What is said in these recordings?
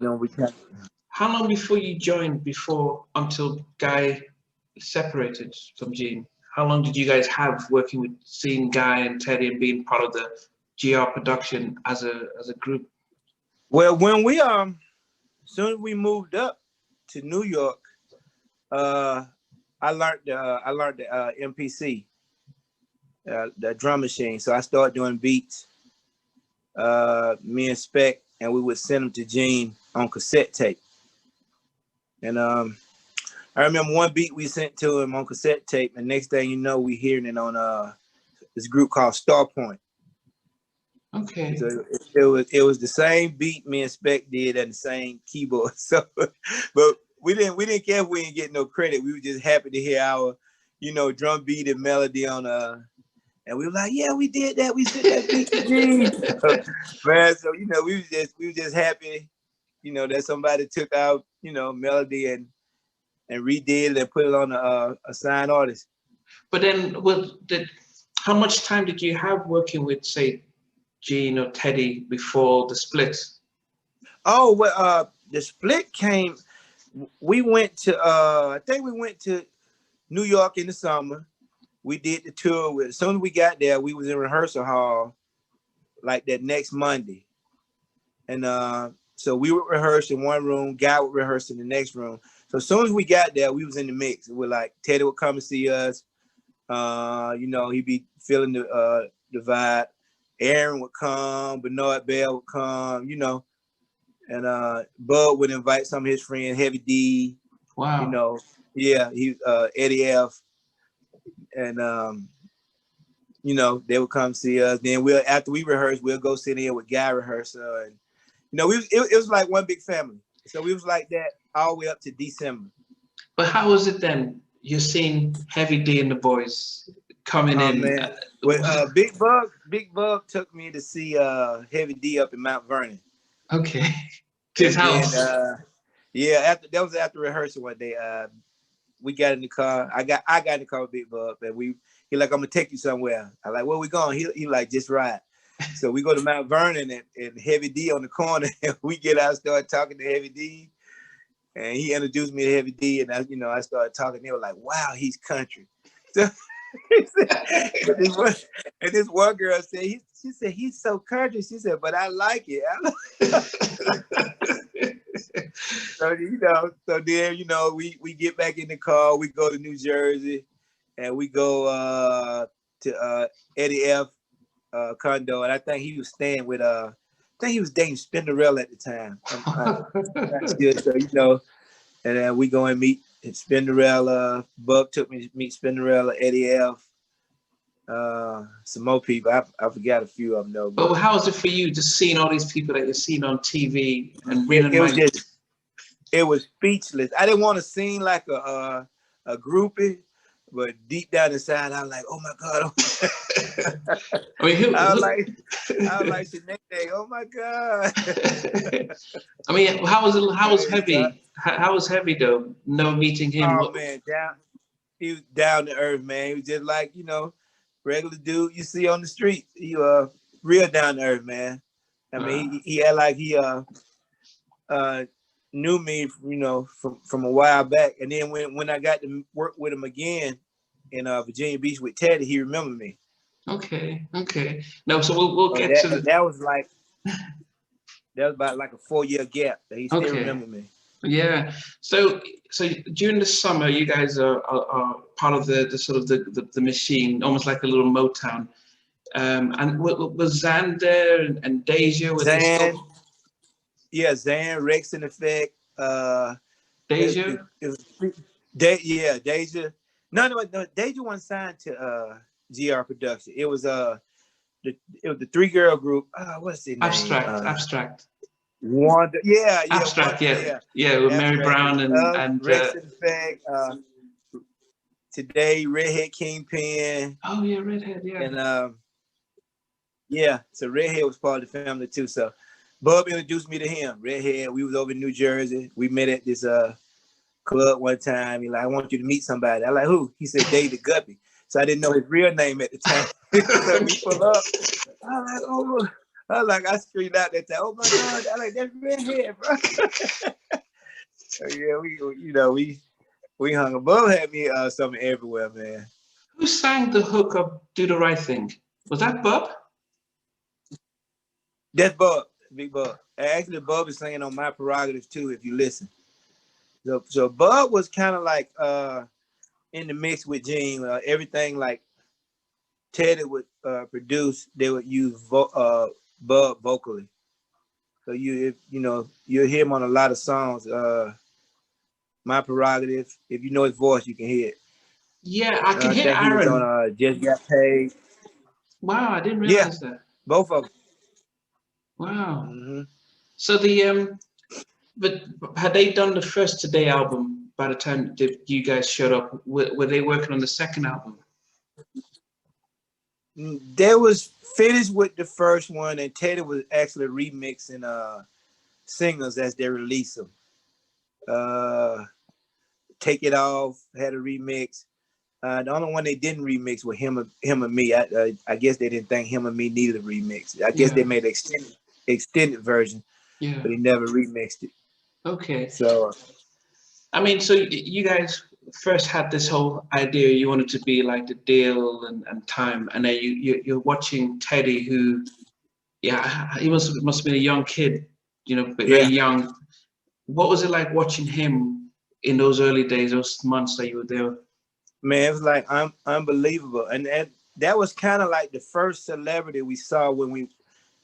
You know, we kind How long before you joined before until Guy separated from Gene? How long did you guys have working with seeing Guy and Teddy and being part of the GR production as a group? well, when we soon as we moved up to New York, uh, I learned the MPC, the drum machine. So I started doing beats. Me and Spec, and we would send them to Gene on cassette tape. And I remember one beat we sent to him on cassette tape, and next thing you know, we hearing it on this group called Star Point. Okay. So it was the same beat me and Spec did and the same keyboard. So, but we didn't care if we didn't get no credit. We were just happy to hear our, drum beat and melody on and we were like, yeah, we did that. We sent that beat to Gene. Man, so we were just happy, that somebody took our, melody and redid it and put it on a signed artist. But then, how much time did you have working with, say, Gene or Teddy before the split? Oh, well, the split came. We went to I think we went to New York in the summer. We did the tour. As soon as we got there, we was in rehearsal hall like that next Monday. And so we would rehearse in one room, Guy would rehearse in the next room. So as soon as we got there, we was in the mix. We're like, Teddy would come and see us. He'd be feeling the vibe. Aaron would come, Bernard Bell would come, and Bud would invite some of his friends, Heavy D. Wow. Yeah, Eddie F. And they would come see us. Then after we rehearse, we'll go sit in with Guy rehearsal, and it was like one big family. So we was like that all the way up to December. But how was it then? You're seeing Heavy D and the boys coming Oh in. man, well, Big Bug took me to see Heavy D up in Mount Vernon. Okay. His house. Then, yeah, that was after rehearsal one day. We got in the car. I got in the car with Big Bug, and he like, I'm gonna take you somewhere. I like, where we going? He like, just ride. So we go to Mount Vernon and Heavy D on the corner, and we get out, start talking to Heavy D, and he introduced me to Heavy D, and I started talking. They were like, wow, he's country. So, and this one girl said, she said, he's so country. She said, but I like it. So then, we get back in the car, we go to New Jersey, and we go to Eddie F. Condo, and I think he was staying with I think he was dating Spinderella at the time. So and then we go and meet Spinderella. Bub took me to meet Spinderella, Eddie F. Some more people. I forgot a few of them though. But how was it for you just seeing all these people that you're seeing on TV and reading it was speechless. I didn't want to seem like a groupie, but deep down inside, I was like, oh my God. I mean, I was like, Sinead, oh my God. I mean, how was Heavy? How was Heavy though? No meeting him. Oh man, he was down to earth, man. He was just like, regular dude you see on the street. He real down to earth, man. I mean, he had like he knew me, from a while back, and then when I got to work with him again in Virginia Beach with Teddy, he remembered me. Okay. No, so we'll get to that was about like a 4-year gap that he still remembered me. Yeah. So during the summer, you guys are part of the sort of the machine, almost like a little Motown. And was Zan there and Deja? Zan, yeah, Zan, Rex in Effect. Deja? Deja. No, Deja wasn't signed to GR Production. It was the 3-girl group. What's the name? Abstract. Wanda, yeah, Abstract, Wanda, yeah, with Mary Brown and Rex in Effect. Today, Redhead KinPin. Oh yeah, Redhead, yeah. And so Redhead was part of the family too. So Bub introduced me to him. Redhead, we was over in New Jersey. We met at this club one time. He like, I want you to meet somebody. I like, who? He said David Guppy. So I didn't know his real name at the time. So we pull up. I was like, I was like, I screamed out that time. Oh my God, I like that's Redhead, bro. So yeah, we hung a Bub had me something everywhere, man. Who sang the hook of "Do the Right Thing"? Was that Bub? That's Bub, Big Bub. Actually, Bub is singing on My Prerogative too, if you listen. So Bub was kind of like in the mix with Gene. Everything like Teddy would produce, they would use Bub vocally. So you'll hear him on a lot of songs. My Prerogative. If you know his voice, you can hear it. Yeah, I can I hear think he was on Aaron. Just Got Paid. Wow, I didn't Yeah, realize that. both of them. Wow. Mm-hmm. So but had they done the first Today album by the time that you guys showed up? Were they working on the second album? They was finished with the first one, and Teddy was actually remixing singles as they release them. Take It Off had a remix. The only one they didn't remix was him and me. I guess they didn't think Him and Me needed a remix. I guess they made an extended version, but he never remixed it. Okay. So I mean, so you guys first had this whole idea you wanted to be like the Deal and Time, and then you're watching Teddy, who, yeah, he must have been a young kid, but very yeah, young. What was it like watching him in those early days, those months that you were there? man, it was like unbelievable, and that was kind of like the first celebrity we saw when we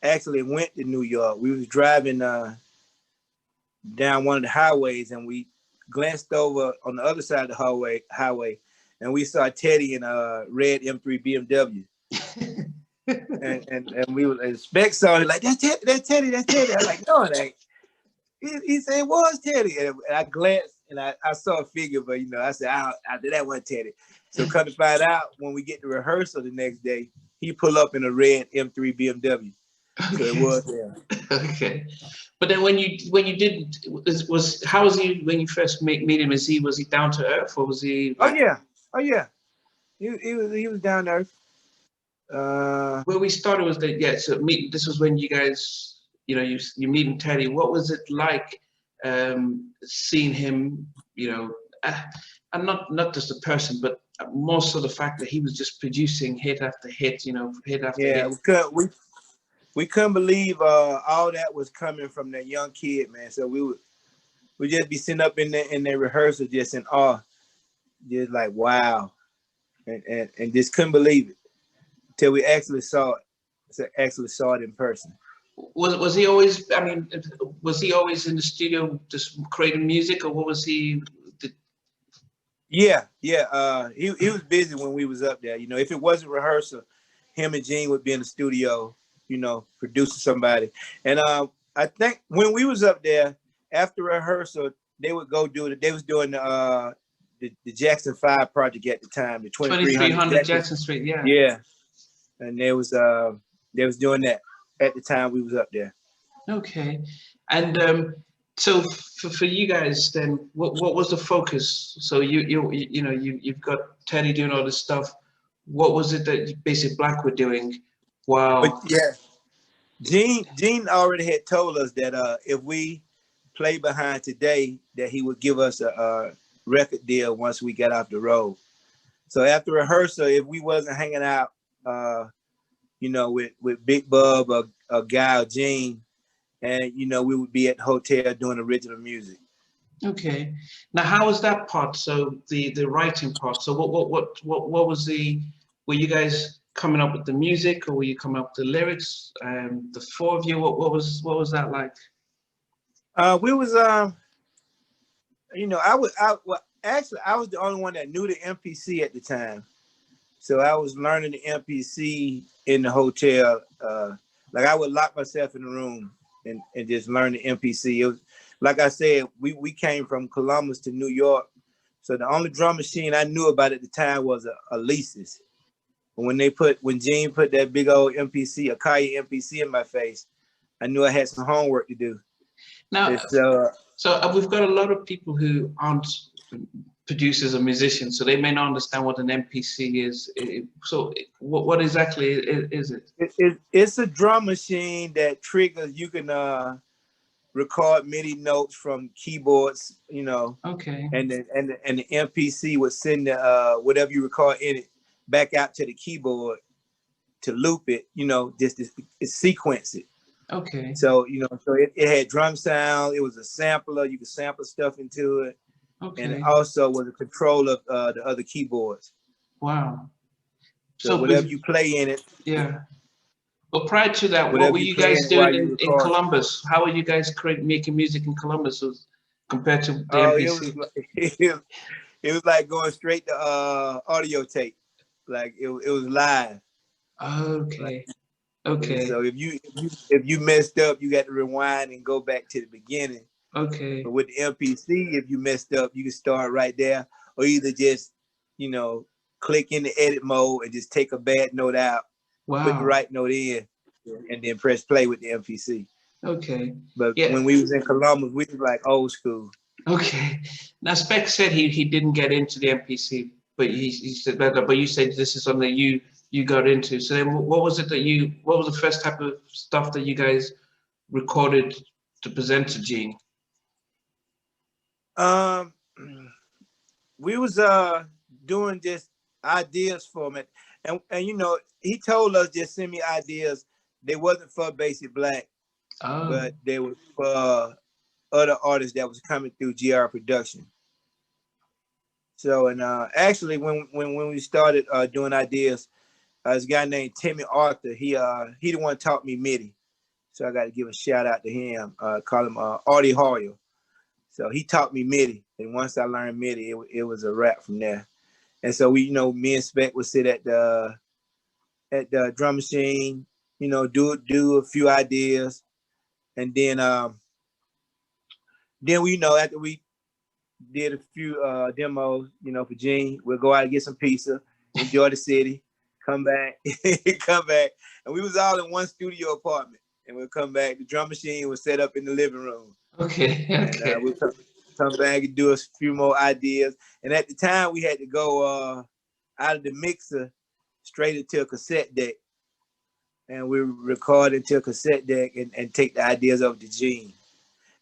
actually went to New York. We was driving down one of the highways, and we glanced over on the other side of the highway, and we saw Teddy in a red M3 BMW. and we were and Spec saw it like that's Teddy. I was like, no, it ain't. He said it was Teddy, and I glanced and I saw a figure, but I said after that wasn't Teddy. So come to find out, when we get to rehearsal the next day, he pulled up in a red M3 BMW. Okay. So it was him. Okay. But then when you did how was he when you first meet him? Was he down to earth, or was he like, Oh yeah. He was down there. Where we started was that, so this was when you guys, you meeting Teddy. What was it like seeing him, and not just a person, but more so the fact that he was just producing hit after hit, hit after hit. We couldn't believe all that was coming from that young kid, man. So we just be sitting up in their rehearsal just in awe, just like wow, and just couldn't believe it till we actually saw it in person. Was he always? I mean, was he always in the studio just creating music, or what was he? Yeah. He was busy when we was up there. If it wasn't rehearsal, him and Gene would be in the studio, producing somebody. And I think when we was up there after rehearsal, they would go they was doing the Jackson 5 project at the time, the 2300 Jackson Street. Yeah. Yeah, and they was doing that at the time we was up there. Okay, and so for you guys then, what was the focus? So you've got Teddy doing all this stuff. What was it that Basic Black were doing? Wow. But yeah, Gene already had told us that if we play behind Today, that he would give us a record deal once we got off the road. So after rehearsal, if we wasn't hanging out, with Big Bub or Guy or Gene, and we would be at the hotel doing original music. Okay. Now, how was that part? So the writing part. So what was were you guys coming up with the music, or were you coming up with the lyrics? The four of you. What was that like? We was I was the only one that knew the MPC at the time. So I was learning the MPC in the hotel. Like I would lock myself in the room and just learn the MPC. It was, like I said, we came from Columbus to New York. So the only drum machine I knew about at the time was a Lisa's. When Gene put that big old MPC, a Kaya MPC in my face, I knew I had some homework to do. Now, so we've got a lot of people who aren't producers or musicians, so they may not understand what an MPC is. So what exactly is it? It's a drum machine that triggers. You can record MIDI notes from keyboards, you know. Okay. And the MPC would send the whatever you record in it back out to the keyboard to loop it, you know, just sequence it. Okay. So, you know, so it had drum sound. It was a sampler. You could sample stuff into it. Okay. And it also was a control of the other keyboards. Wow. So whatever you play in it. Yeah. But prior to that, what were you guys doing in Columbus? How were you guys making music in Columbus compared to the MPC? It was like going straight to audio tape. Like it was live. Okay. Okay. So if you messed up, you got to rewind and go back to the beginning. Okay. But with the MPC, if you messed up, you can start right there, or either just, you know, click in the edit mode and just take a bad note out, put the right note in, and then press play with the MPC. Okay. But when we was in Columbus, we was like old school. Okay. Now Spec said he didn't get into the MPC, but he said that. But you said this is something you got into. So then, what was it that what was the first type of stuff that you guys recorded to present to Gene? We was doing just ideas for him, and you know, he told us just send me ideas. They wasn't for Basic Black, but they were for other artists that was coming through GR Production. So, and actually, when we started doing ideas, this guy named Timmy Arthur, he the one taught me MIDI. So I got to give a shout out to him. Call him Artie Hoyle. So he taught me MIDI, and once I learned MIDI, it was a wrap from there. And so we, you know, me and Spec would sit at the drum machine, you know, do a few ideas, and then we, you know, after we did a few demos, you know, for Gene, we'll go out and get some pizza, enjoy the city, come back, and we was all in one studio apartment, and we'll come back. The drum machine was set up in the living room. Okay. Okay. And we'll come back and do a few more ideas. And at the time, we had to go out of the mixer straight into a cassette deck, and we record into a cassette deck and take the ideas over to Gene.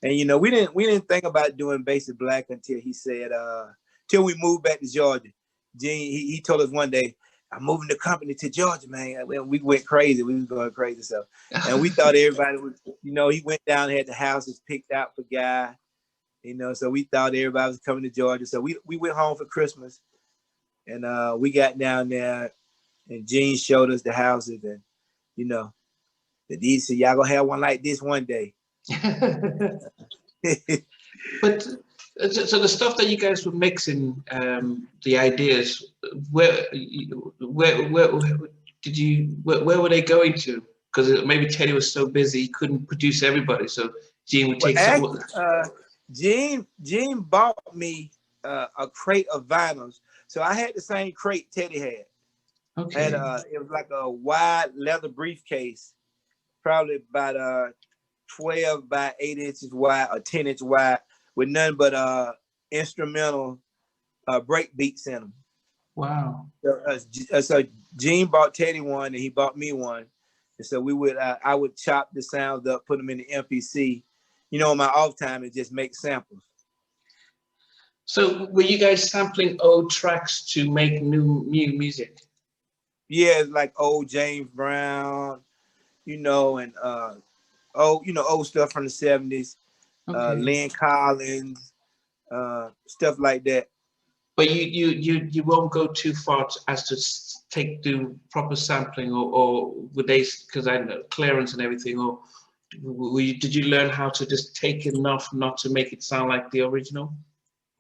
And you know, we didn't think about doing Basic Black until he said, till we moved back to Georgia. Gene, he told us one day, I'm moving the company to Georgia, man. We went crazy. We was going crazy stuff. And we thought everybody was, you know, he went down and had the houses picked out for Guy, you know, so we thought everybody was coming to Georgia. So we went home for Christmas, and we got down there, and Gene showed us the houses, and, you know, the D said, y'all gonna have one like this one day. But so the stuff that you guys were mixing, the ideas, where were they going to? Because maybe Teddy was so busy he couldn't produce everybody, so Gene would take some. Gene bought me a crate of vinyls, so I had the same crate Teddy had. Okay. And it was like a wide leather briefcase, probably about 12 by 8 inches wide or 10 inch wide, with nothing but instrumental break beats in them. Wow. So Gene bought Teddy one, and he bought me one, and so we would I would chop the sounds up, put them in the MPC, you know, on my off time, and just make samples. So were you guys sampling old tracks to make new music? Yeah, like old James Brown, you know, and old stuff from the 70s, okay. Lynn Collins, stuff like that. But you won't go too far as to do proper sampling, or would they, because I know clearance and everything, or did you learn how to just take enough not to make it sound like the original?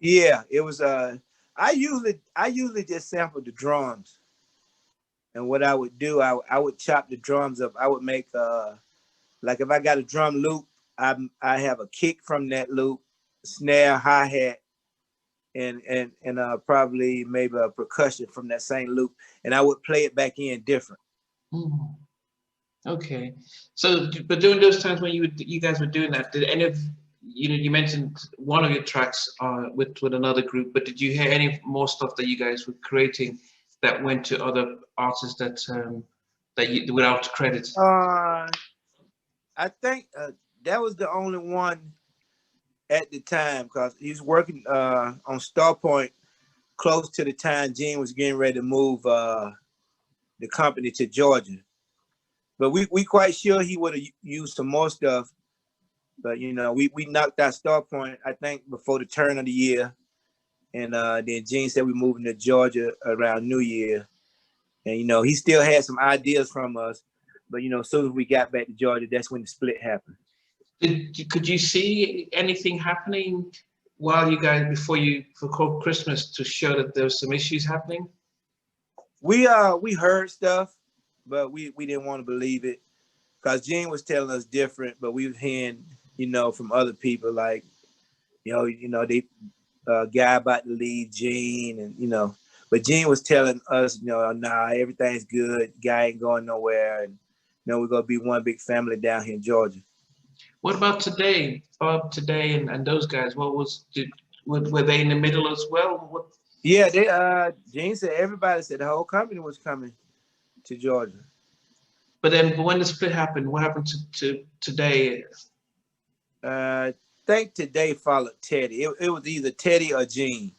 Yeah, it was. I usually just sampled the drums, and what I would do, I would chop the drums up. I would make like if I got a drum loop, I have a kick from that loop, snare, hi-hat, and probably maybe a percussion from that same loop, and I would play it back in different. Okay, so but during those times when you guys were doing that, did any of you mentioned one of your tracks with another group, but did you hear any more stuff that you guys were creating that went to other artists that you without credit? I think that was the only one at the time because he was working on Starpoint close to the time Gene was getting ready to move the company to Georgia. But we quite sure he would have used some more stuff. But you know, we knocked out Starpoint, I think, before the turn of the year. And then Gene said we moving to Georgia around New Year. And you know, he still had some ideas from us. But you know, as soon as we got back to Georgia, that's when the split happened. Could you see anything happening while you guys before Christmas to show that there was some issues happening? We heard stuff, but we didn't want to believe it because Gene was telling us different. But we were hearing, you know, from other people like, you know, they guy about to leave Gene, and you know, but Gene was telling us, you know, nah, everything's good. Guy ain't going nowhere, and you know, we're gonna be one big family down here in Georgia. What about Today, Bub Today, and those guys? Were they in the middle as well? What? Yeah, they Gene said everybody said the whole company was coming to Georgia. But then when the split happened, what happened to Today? I think Today followed Teddy. It was either Teddy or Gene.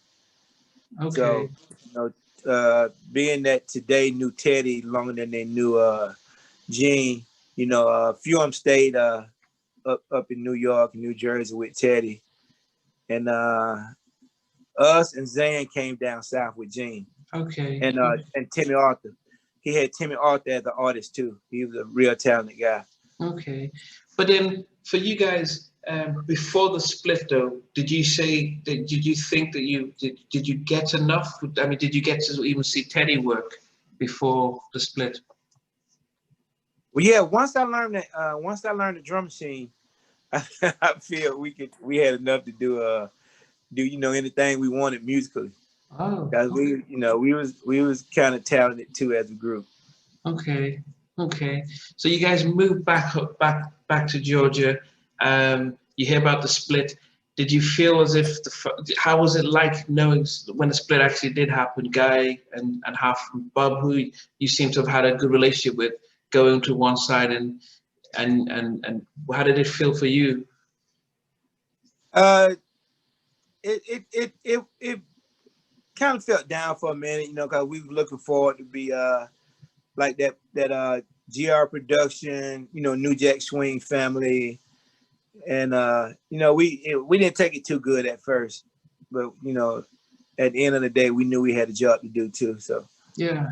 Okay. So, you know, being that Today knew Teddy longer than they knew Gene, you know, a few of them stayed up in New York and New Jersey with Teddy. And us and Zan came down south with Gene. Okay. And Timmy Arthur. He had Timmy Arthur as the artist too. He was a real talented guy. Okay. But then for you guys, before the split though, did you think that did you get enough? I mean, did you get to even see Teddy work before the split? Well, yeah, once I learned the drum machine, I feel we had enough to do you know, anything we wanted musically. Oh. Because we was kind of talented too as a group. Okay. Okay. So you guys moved back to Georgia. You hear about the split. Did you feel as if how was it like knowing when the split actually did happen? Guy and half Bub, who you seem to have had a good relationship with, going to one side, and how did it feel for you? It kind of felt down for a minute, you know, because we were looking forward to be like that GR production, you know, New Jack Swing family, and you know, we didn't take it too good at first, but you know, at the end of the day, we knew we had a job to do too. So yeah.